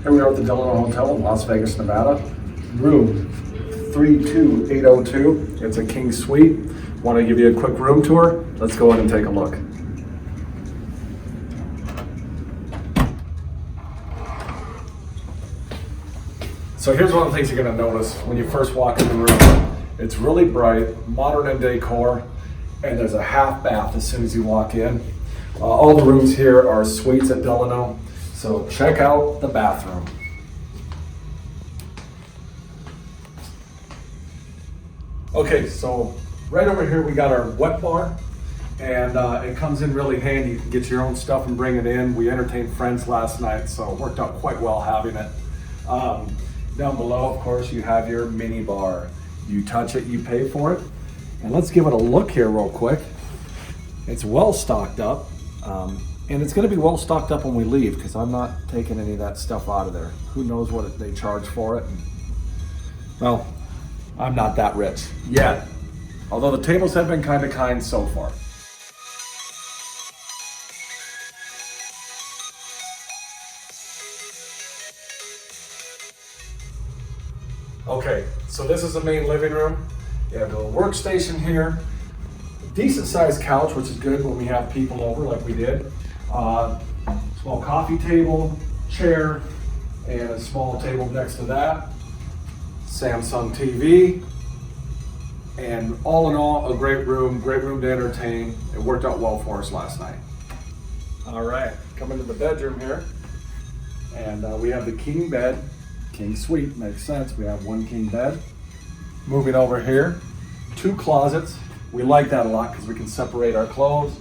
Here we are at the Delano Hotel in Las Vegas, Nevada. Room 32802. It's a king suite. Want to give you a quick room tour? Let's go ahead and take a look. So here's one of the things you're going to notice when you first walk in the room. It's really bright, modern in decor, and there's a half bath as soon as you walk in. All the rooms here are suites at Delano, so check out the bathroom. Okay, so right over here we got our wet bar, and it comes in really handy. You can get your own stuff and bring it in. We entertained friends last night, so it worked out quite well having it. Down below, of course, you have your mini bar. You touch it, you pay for it. And let's give it a look here real quick. It's well stocked up, and it's gonna be well stocked up when we leave because I'm not taking any of that stuff out of there. Who knows what they charge for it? Well, I'm not that rich yet, although the tables have been kind of kind so far. Okay, so this is the main living room. You have a workstation here, decent sized couch, which is good when we have people over like we did. Small coffee table, chair, and a small table next to that. Samsung TV, and all in all, a great room to entertain. It worked out well for us last night. All right, come into the bedroom here, and we have the king bed. King suite, makes sense. We have one king bed. Moving over here, two closets. We like that a lot because we can separate our clothes.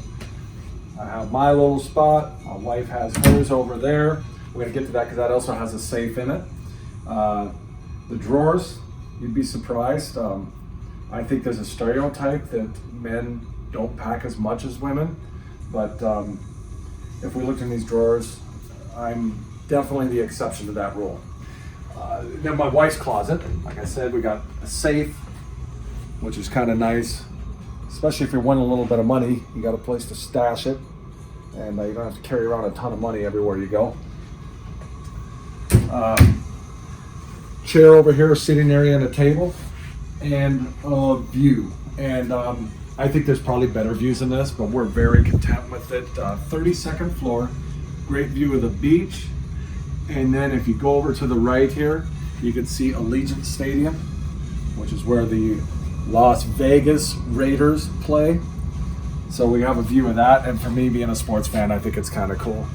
I have my little spot. My wife has hers over there. We're gonna get to that because that also has a safe in it. The drawers, you'd be surprised. I think there's a stereotype that men don't pack as much as women, but if we looked in these drawers, I'm definitely the exception to that rule. Then my wife's closet, like I said, we got a safe, which is kind of nice, especially if you're winning a little bit of money. You got a place to stash it, and you don't have to carry around a ton of money everywhere you go. Chair over here, sitting area and a table, and a view. And I think there's probably better views than this, but we're very content with it. 32nd floor, great view of the beach. And then if you go over to the right here, you can see Allegiant Stadium, which is where the Las Vegas Raiders play. So we have a view of that, and for me being a sports fan, I think it's kind of cool.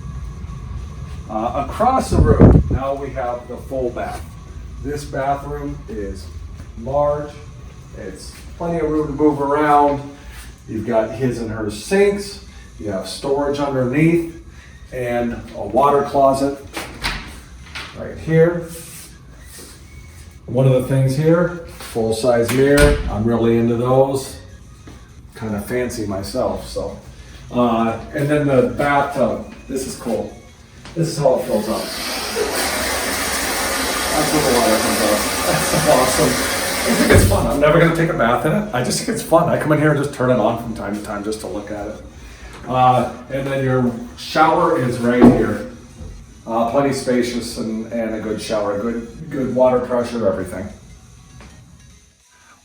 Across the room, now we have the full bath. This bathroom is large. It's plenty of room to move around. You've got his and her sinks. You have storage underneath and a water closet right here. One of the things here, full-size mirror. I'm really into those. Kind of fancy myself, so. And then the bathtub. This is cool. This is how it fills up. That's where the water comes out. That's awesome. I think it's fun. I'm never going to take a bath in it. I just think it's fun. I come in here and just turn it on from time to time just to look at it. And then your shower is right here. Plenty spacious and a good shower, good water pressure, everything.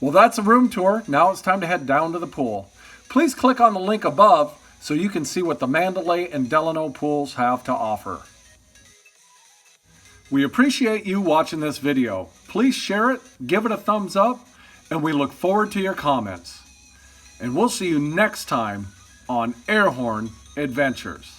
Well, that's a room tour. Now it's time to head down to the pool. Please click on the link above so you can see what the Mandalay and Delano pools have to offer. We appreciate you watching this video. Please share it, give it a thumbs up, and we look forward to your comments. And we'll see you next time on Ehrhorn Adventures.